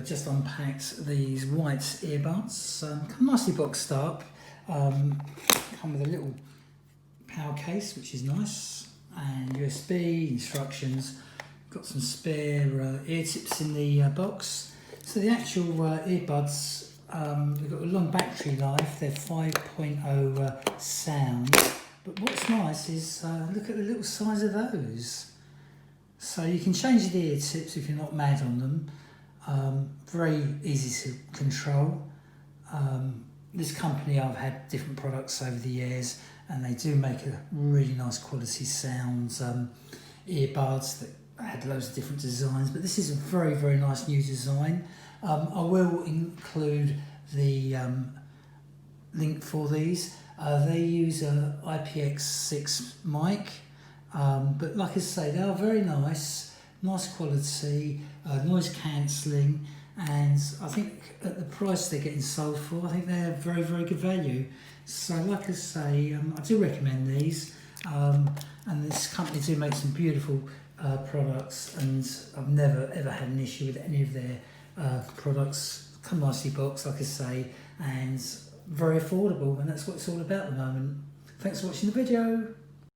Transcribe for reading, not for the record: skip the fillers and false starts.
just unpacked these white earbuds. Come nicely boxed up. Come with a little power case, which is nice, and USB instructions. Got some spare ear tips in the box. So the actual earbuds, they've got a long battery life. They're 5.0 sound. But what's nice is look at the little size of those. So you can change the ear tips if you're not mad on them. Very easy to control. This company, I've had different products over the years, and they do make a really nice quality sounds. Earbuds that had loads of different designs, but this is a very, very nice new design. I will include the link for these. They use a IPX6 mic, but like I say, they are very nice quality, noise cancelling, and I think at the price they're getting sold for, I think they're very, very good value. So like I say, I do recommend these, and this company do make some beautiful products, and I've never ever had an issue with any of their products. Come nicely boxed, like I say, and very affordable, and that's what it's all about at the moment. Thanks for watching the video.